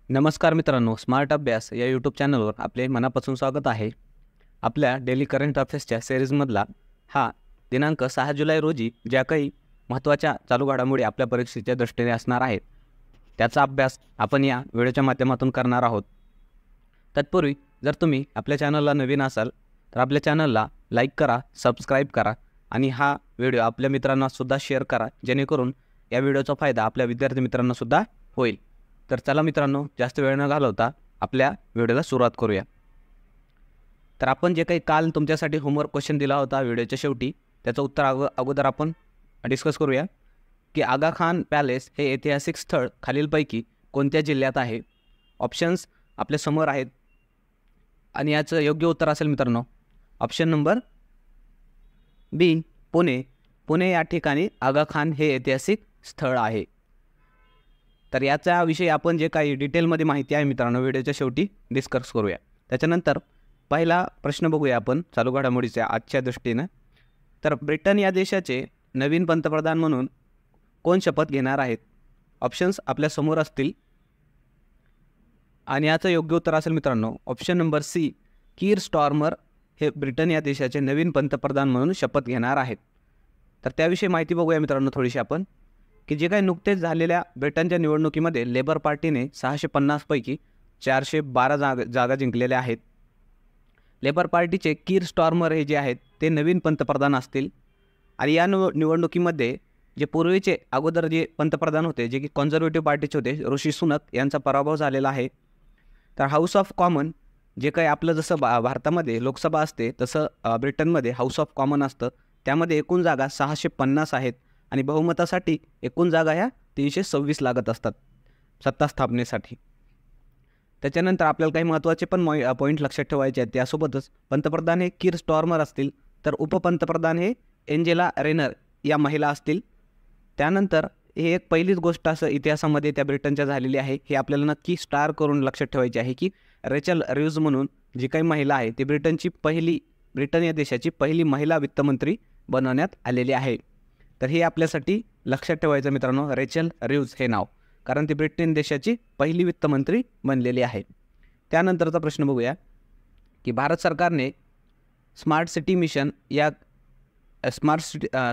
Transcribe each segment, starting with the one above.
नमस्कार मित्रांनो, स्मार्ट अभ्यास या यूट्यूब चॅनलवर आपले मनापासून स्वागत आहे. आपल्या डेली करंट अफेअर्सच्या सिरीजमधला हा दिनांक 6 जुलै रोजी ज्या काही महत्त्वाच्या चालू घडामोडी आपल्या परीक्षेच्या दृष्टीने असणार आहेत त्याचा अभ्यास आपण या व्हिडिओच्या माध्यमातून करणार आहोत. तत्पूर्वी जर तुम्ही आपल्या चॅनलला नवीन असाल तर आपल्या चॅनलला लाईक करा, सबस्क्राईब करा आणि हा व्हिडिओ आपल्या मित्रांनासुद्धा शेअर करा, जेणेकरून या व्हिडिओचा फायदा आपल्या विद्यार्थी मित्रांनासुद्धा होईल. तर चला मित्रांनो, जास्त वेळ न घालवता आपल्या व्हिडिओला सुरुवात करूया. तर आपण जे काही काल तुमच्यासाठी होमवर्क क्वेश्चन दिला होता व्हिडिओच्या शेवटी, त्याचं उत्तर अगोदर आपण डिस्कस करूया की आगा खान पॅलेस हे ऐतिहासिक स्थळ खालीलपैकी कोणत्या जिल्ह्यात आहे. ऑप्शन्स आपल्या समोर आहेत आणि याचं योग्य उत्तर असेल मित्रांनो ऑप्शन नंबर बी, पुणे. पुणे या ठिकाणी आगा खान हे ऐतिहासिक स्थळ आहे. तर याच्याविषयी आपण जे काही डिटेलमध्ये माहिती आहे मित्रांनो व्हिडिओच्या शेवटी डिस्कस करूया. त्याच्यानंतर पहिला प्रश्न बघूया आपण चालू घडामोडीच्या आजच्या दृष्टीनं. तर ब्रिटन या देशाचे नवीन पंतप्रधान म्हणून कोण शपथ घेणार आहेत. ऑप्शन्स आपल्या समोर असतील आणि याचं योग्य उत्तर असेल मित्रांनो option number C, Keir Starmer हे ब्रिटन या देशाचे नवीन पंतप्रधान म्हणून शपथ घेणार आहेत. तर त्याविषयी माहिती बघूया मित्रांनो थोडीशी आपण की जे काही नुकतेच झालेल्या ब्रिटनच्या निवडणुकीमध्ये लेबर पार्टीने 650 पैकी 412 जागा जिंकलेल्या आहेत. लेबर पार्टीचे कीर स्टार्मर हे जे आहेत ते नवीन पंतप्रधान असतील आणि या निवडणुकीमध्ये जे पूर्वीचे अगोदर जे पंतप्रधान होते जे की कॉन्झर्वेटिव्ह पार्टीचे होते ऋषी सुनक यांचा पराभव झालेला आहे. तर हाऊस ऑफ कॉमन जे काही आपलं जसं भारतामध्ये लोकसभा असते तसं ब्रिटनमध्ये हाऊस ऑफ कॉमन असतं. त्यामध्ये एकूण जागा 650 आहेत आणि बहुमतासाठी एकूण जागा ह्या 326 लागत असतात सत्ता स्थापनेसाठी. त्याच्यानंतर आपल्याला काही महत्त्वाचे पण पॉईंट लक्षात ठेवायचे आहेत. त्यासोबतच पंतप्रधान हे कीर स्टार्मर असतील तर उपपंतप्रधान हे एंजेला रेनर या महिला असतील. त्यानंतर हे एक पहिलीच गोष्ट असं इतिहासामध्ये त्या ब्रिटनच्या झालेली आहे हे आपल्याला नक्की स्टार करून लक्षात ठेवायचे आहे की रेचल रिव्ज म्हणून जी काही महिला आहे ती ब्रिटन या देशाची पहिली महिला वित्तमंत्री बनवण्यात आलेली आहे. तर हे आपल्यासाठी लक्षात ठेवायचं मित्रांनो रेचल रिव्ज हे नाव, कारण ती ब्रिटन देशाची पहिली वित्तमंत्री बनलेली आहे. त्यानंतरचा प्रश्न बघूया की भारत सरकारने स्मार्ट सिटी मिशन या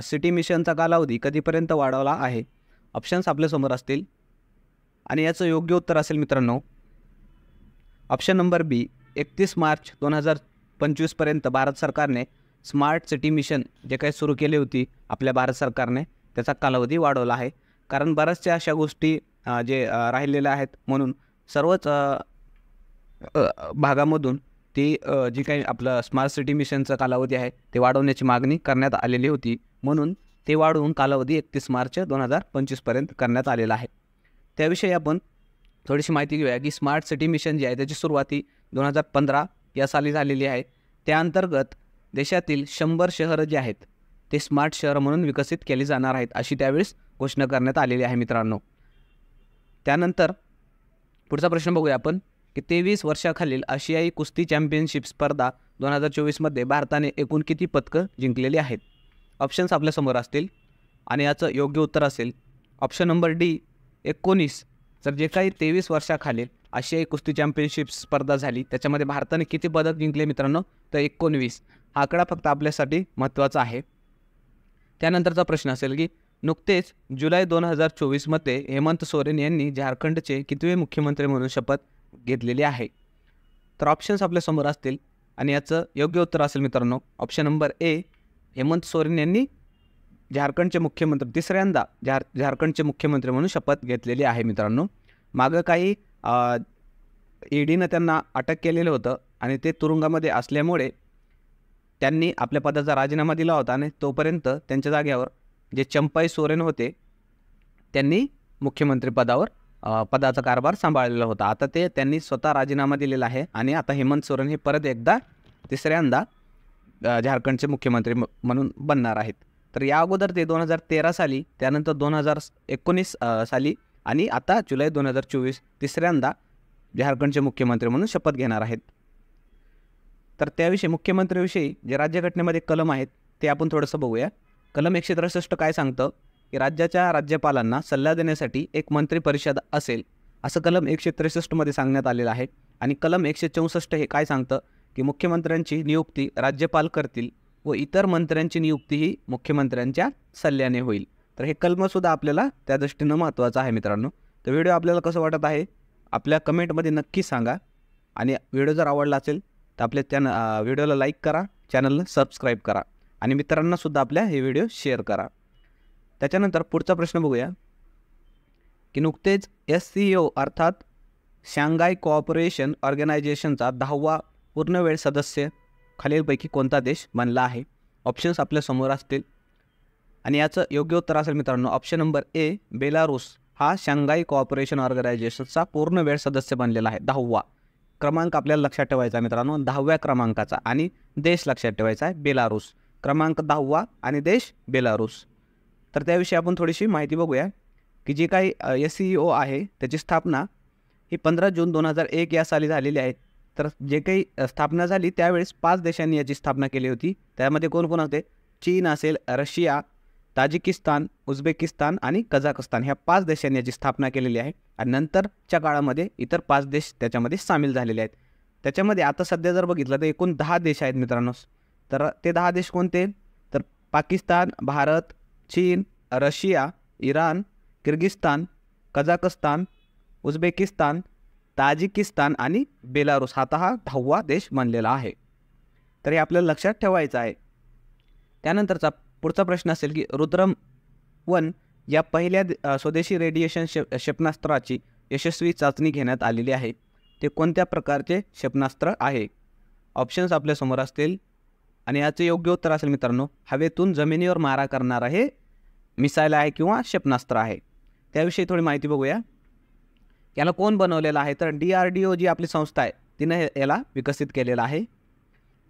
सिटी मिशनचा कालावधी कधीपर्यंत वाढवला आहे. ऑप्शन्स आपल्यासमोर असतील आणि याचं योग्य उत्तर असेल मित्रांनो ऑप्शन नंबर बी, 31 मार्च 2025 पर्यंत भारत सरकारने स्मार्ट सिटी मिशन जे काही सुरू केली होती आपल्या भारत सरकारने त्याचा कालावधी वाढवला आहे. कारण बऱ्याचशा अशा गोष्टी जे राहिलेल्या आहेत म्हणून सर्वच भागामधून ती जी काही आपलं स्मार्ट सिटी मिशनचा कालावधी आहे ते वाढवण्याची मागणी करण्यात आलेली होती, म्हणून ते वाढवून कालावधी 31 मार्च 2025 पर्यंत करण्यात आलेला आहे. त्याविषयी आपण थोडीशी माहिती घेऊया की स्मार्ट सिटी मिशन जे आहे त्याची सुरुवाती 2015 या साली झालेली आहे. त्या अंतर्गत देशातील 100 शहरं जे आहेत ते स्मार्ट शहर म्हणून विकसित केली जाणार आहेत अशी त्यावेळेस घोषणा करण्यात आलेली आहे मित्रांनो. त्यानंतर पुढचा प्रश्न बघूया आपण की 23 वर्षाखालील आशियाई कुस्ती चॅम्पियनशिप स्पर्धा 2024मध्ये भारताने एकूण किती पदकं जिंकलेली आहेत. ऑप्शन्स आपल्यासमोर असतील आणि याचं योग्य उत्तर असेल ऑप्शन नंबर डी, 19. तर जे काही 23 वर्षाखालील आशियाई कुस्ती चॅम्पियनशिप स्पर्धा झाली त्याच्यामध्ये भारताने किती पदक जिंकले मित्रांनो तर 19. हा आकडा फक्त आपल्यासाठी महत्त्वाचा आहे. त्यानंतरचा प्रश्न असेल की नुकतेच जुलै 2024मध्ये हेमंत सोरेन यांनी झारखंडचे कितवे मुख्यमंत्री म्हणून शपथ घेतलेली आहे. तर ऑप्शन्स आपल्यासमोर असतील आणि याचं योग्य उत्तर असेल मित्रांनो option number A, Hemant Soren यांनी झारखंडचे मुख्यमंत्री तिसऱ्यांदा झारखंडचे मुख्यमंत्री म्हणून शपथ घेतलेली आहे मित्रांनो. मागं काही ईडीनं त्यांना अटक केलेलं होतं आणि ते तुरुंगामध्ये असल्यामुळे त्यांनी आपल्या पदाचा राजीनामा दिला होता आणि तोपर्यंत त्यांच्या जागेवर जे चंपाई सोरेन होते त्यांनी मुख्यमंत्री पदाचा कारभार सांभाळलेला होता. आता त्यांनी स्वतः राजीनामा दिलेला आहे आणि आता हेमंत सोरेन हे परत एकदा तिसऱ्यांदा झारखंडचे मुख्यमंत्री म्हणून बनणार आहेत. तर या अगोदर ते 2013 साली, त्यानंतर 2019 साली आणि आता जुलै 2024 तिसऱ्यांदा झारखंडचे मुख्यमंत्री म्हणून शपथ घेणार आहेत. तर त्याविषयी मुख्यमंत्र्याविषयी जे राज्यघटनेमध्ये कलम आहेत ते आपण थोडंसं बघूया. कलम 163 काय सांगतं की राज्याच्या राज्यपालांना सल्ला देण्यासाठी एक मंत्री परिषद असेल असं कलम 163 सांगण्यात आलेलं आहे. आणि कलम 164 हे काय सांगतं की मुख्यमंत्र्यांची नियुक्ती राज्यपाल करतील व इतर मंत्र्यांची नियुक्ती ही मुख्यमंत्र्यांच्या सल्ल्याने होईल. तर हे कलमसुद्धा आपल्याला त्या दृष्टीनं महत्त्वाचं आहे मित्रांनो. तर व्हिडिओ आपल्याला कसं वाटत आहे आपल्या कमेंटमध्ये नक्की सांगा. आणि व्हिडिओ जर आवडला असेल तर आपल्या व्हिडिओला लाईक करा, चॅनलला सबस्क्राईब करा आणि मित्रांनासुद्धा आपल्या हे व्हिडिओ शेअर करा. त्याच्यानंतर पुढचा प्रश्न बघूया की नुकतेच SCO अर्थात शांघाय कोऑपरेशन ऑर्गनायझेशनचा 10वा पूर्णवेळ सदस्य खालीलपैकी कोणता देश बनला आहे. ऑप्शन्स आपल्यासमोर असतील आणि याचं योग्य उत्तर असेल मित्रांनो ऑप्शन नंबर ए बेलारूस हा शांघाय कोऑपरेशन ऑर्गनायझेशनचा पूर्णवेळ सदस्य बनलेला आहे. 10वा क्रमांक आपल्याला लक्षात ठेवायचा आहे मित्रांनो, 10व्या क्रमांकाचा, आणि देश लक्षात ठेवायचा आहे बेलारूस. क्रमांक 10वा आणि देश बेलारूस. तर त्याविषयी आपण थोडीशी माहिती बघूया की जी काही SCO आहे त्याची स्थापना ही 15 जून 2001 या साली झालेली आहे. तर जे काही स्थापना झाली त्यावेळेस 5 देशांनी याची स्थापना केली होती. त्यामध्ये कोण कोण होते? चीन असेल, रशिया, ताजिकिस्तान, उझबेकिस्तान आणि कझाकस्तान ह्या 5 देशांनी याची स्थापना केलेली आहे. आणि नंतरच्या काळामध्ये इतर 5 देश त्याच्यामध्ये सामील झालेले आहेत. त्याच्यामध्ये आता सध्या जर बघितलं तर एकूण 10 देश आहेत मित्रांनो. तर ते 10 देश कोणते? तर पाकिस्तान, भारत, चीन, Russia, Iran, Kyrgyzstan, Kazakhstan, Uzbekistan, Tajikistan आणि बेलारूस हा 10वा देश बनलेला आहे. तर हे आपल्याला लक्षात ठेवायचं आहे. त्यानंतरचा पुढचा प्रश्न असेल की रुद्रम-1 या पहिल्या स्वदेशी रेडिएशन क्षेपणास्त्राची यशस्वी चाचणी घेण्यात आलेली आहे. ते कोणत्या प्रकारचे क्षेपणास्त्र आहे? ऑप्शन्स आपल्यासमोर असतील आणि याचे योग्य उत्तर असेल मित्रांनो हवेतून जमिनीवर मारा करणारा हे मिसाईल आहे किंवा क्षेपणास्त्र आहे. त्याविषयी थोडी माहिती बघूया. याला कोण बनवलेलं आहे? तर DRDO जी आपली संस्था आहे तिनं याला विकसित केलेलं आहे.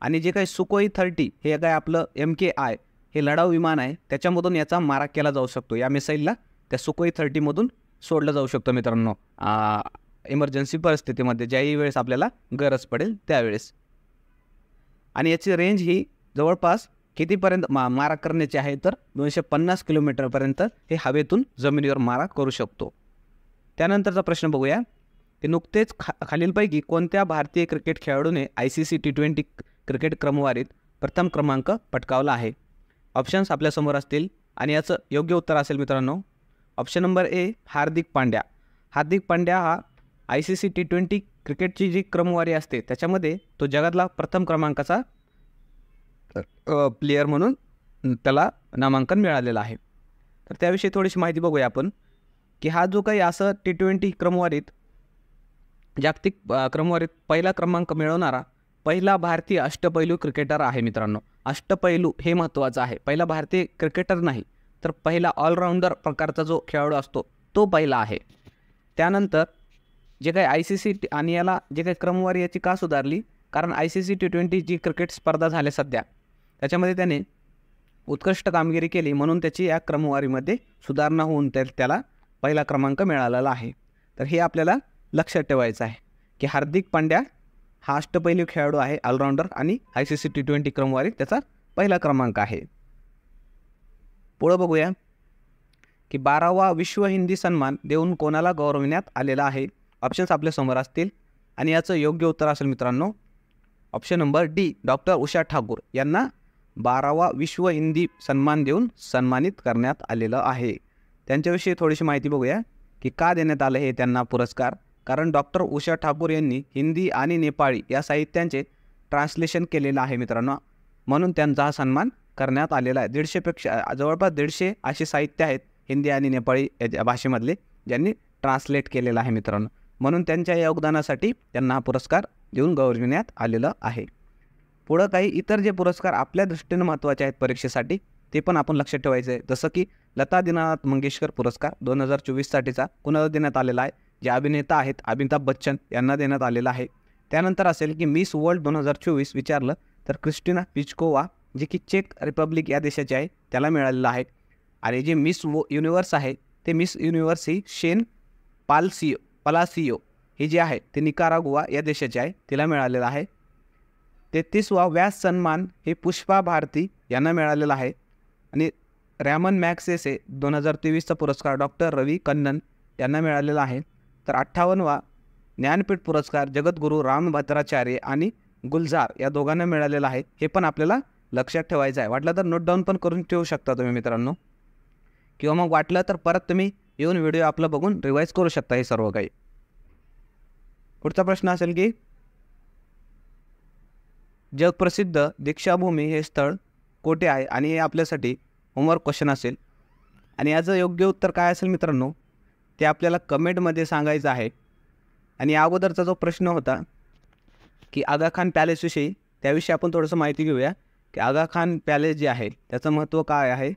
आणि जे काही सुकोई 30 हे काय आपलं MKI हे लढाऊ विमान आहे त्याच्यामधून याचा मारा केला जाऊ शकतो. या मिसाईलला त्या सुकोई 30मधून सोडलं जाऊ शकतं मित्रांनो इमर्जन्सी परिस्थितीमध्ये, ज्याही वेळेस आपल्याला गरज पडेल त्यावेळेस. आणि याची रेंज ही जवळपास कितीपर्यंत मारा करण्याची आहे? तर 250 किलोमीटरपर्यंत हे हवेतून जमिनीवर मारा करू शकतो. त्यानंतरचा प्रश्न बघूया की नुकतेच खालीलपैकी कोणत्या भारतीय क्रिकेट खेळाडूने ICC T20 क्रिकेट क्रमवारीत प्रथम क्रमांक पटकावला आहे? ऑप्शन्स आपल्यासमोर असतील आणि याचं योग्य उत्तर असेल मित्रांनो option number A Hardik Pandya. Hardik Pandya हा ICC T20 क्रिकेटची जी क्रमवारी असते त्याच्यामध्ये तो जगातला प्रथम क्रमांकाचा प्लेयर म्हणून त्याला नामांकन मिळालेलं आहे. तर त्याविषयी थोडीशी माहिती बघूया आपण की हा जो काही असं T20 क्रमवारीत जागतिक क्रमवारीत पहिला क्रमांक मिळवणारा पहिला भारतीय अष्टपैलू क्रिकेटर आहे मित्रांनो. अष्टपैलू हे महत्त्वाचं आहे. पहिला भारतीय क्रिकेटर नाही तर पहिला ऑलराऊंडर प्रकारचा जो खेळाडू असतो तो पहिला आहे. त्यानंतर जे काही ICC आणि याला जे काही क्रमवारी याची का सुधारली? कारण ICC T20 जी क्रिकेट स्पर्धा झाल्या सध्या त्याच्यामध्ये त्याने उत्कृष्ट कामगिरी केली म्हणून त्याची या क्रमवारीमध्ये सुधारणा होऊन त्याला पहिला क्रमांक मिळालेला आहे. तर हे आपल्याला लक्षात ठेवायचं आहे की हार्दिक पांड्या हा अष्टपैलू खेळाडू आहे ऑलराऊंडर आणि ICC T20 क्रमवारीत त्याचा पहिला क्रमांक आहे. पुढं बघूया की 12वा विश्व हिंदी सन्मान देऊन कोणाला गौरविण्यात आलेला आहे? ऑप्शन्स आपल्यासमोर असतील आणि याचं योग्य उत्तर असेल मित्रांनो option number D doctor Usha Thakur यांना 12वा विश्व हिंदी सन्मान देऊन सन्मानित करण्यात आलेलं आहे. त्यांच्याविषयी थोडीशी माहिती बघूया की का देण्यात आलं हे त्यांना पुरस्कार. कारण डॉक्टर उषा ठाकूर यांनी हिंदी आणि नेपाळी या साहित्यांचे ट्रान्सलेशन केलेलं आहे मित्रांनो, म्हणून त्यांचा हा सन्मान करण्यात आलेला आहे. 150पेक्षा जवळपास 150 असे साहित्य आहेत हिंदी आणि नेपाळी या भाषेमधले ज्यांनी ट्रान्सलेट केलेलं आहे मित्रांनो, म्हणून त्यांच्या योगदानासाठी त्यांना हा पुरस्कार देऊन गौरविण्यात आलेलं आहे. पुढं काही इतर जे पुरस्कार आपल्या दृष्टीने महत्त्वाचे आहेत परीक्षेसाठी ते पण आपण लक्षात ठेवायचं आहे. जसं की लता दीनानाथ मंगेशकर पुरस्कार 2024साठीचा कुणाला देण्यात आलेला आहे? जे अभिनेता आहेत अमिताभ बच्चन यांना देण्यात आलेला आहे. त्यानंतर असेल की मिस वर्ल्ड 2024 विचारलं तर क्रिस्टिना पिचकोवा जे की चेक रिपब्लिक या देशाचे आहे त्याला मिळालेलं आहे. आणि जे मिस युनिवर्स आहे ते मिस युनिवर्स ही शेन पलासियो हे जे आहे ते निकारागुआ या देशाचे आहे तिला मिळालेलं आहे. 33वा व्यास सन्मान हे पुष्पा भारती यांना मिळालेला आहे. आणि रॅमन मॅग्सेसे 2023चा पुरस्कार डॉक्टर रवी कन्नन यांना मिळालेला आहे. तर 58वा ज्ञानपीठ पुरस्कार जगद्गुरू रामभद्राचार्य आणि गुलजार या दोघांना मिळालेला आहे. हे पण आपल्याला लक्षात ठेवायचं आहे. वाटलं तर नोट डाऊन पण करून ठेवू शकता तुम्ही मित्रांनो, किंवा मग वाटलं तर परत तुम्ही येऊन व्हिडिओ आपला बघून रिवाईज करू शकता हे सर्व काही. पुढचा प्रश्न असेल की जगप्रसिद्ध दीक्षाभूमी हे स्थळ कोठे आहे, आणि हे आपल्यासाठी होमवर्क क्वेश्चन असेल. आणि याचं योग्य उत्तर काय असेल मित्रांनो ते आपल्याला कमेंटमध्ये सांगायचं आहे. आणि या अगोदरचा जो प्रश्न होता की आगा खान पॅलेसविषयी, त्याविषयी आपण थोडंसं माहिती घेऊया की आगा खान पॅलेस जे आहे त्याचं महत्त्व काय आहे.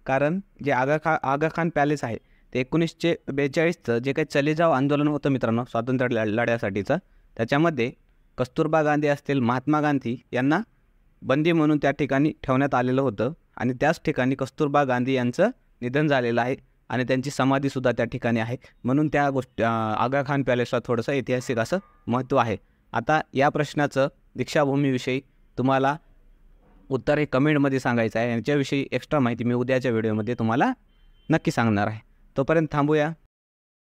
कारण जे आगा खान पॅलेस आहे ते 1942चं जे काही चले जाव आंदोलन होतं मित्रांनो स्वातंत्र्य लढ्यासाठीचं, त्याच्यामध्ये कस्तुरबा गांधी असतील, महात्मा गांधी यांना बंदी म्हणून त्या ठिकाणी ठेवण्यात आलेलं होतं. आणि त्याच ठिकाणी कस्तुरबा गांधी यांचं निधन झालेलं आहे आणि त्यांची समाधीसुद्धा त्या ठिकाणी आहे. म्हणून त्या गोष्टी आगा खान पॅलेसला थोडंसं ऐतिहासिक असं महत्त्व आहे. आता या प्रश्नाचं दीक्षाभूमीविषयी तुम्हाला उत्तर हे कमेंटमध्ये सांगायचं आहे. याच्याविषयी एक्स्ट्रा माहिती मी उद्याच्या व्हिडिओमध्ये तुम्हाला नक्की सांगणार आहे. तोपर्यंत थांबूया.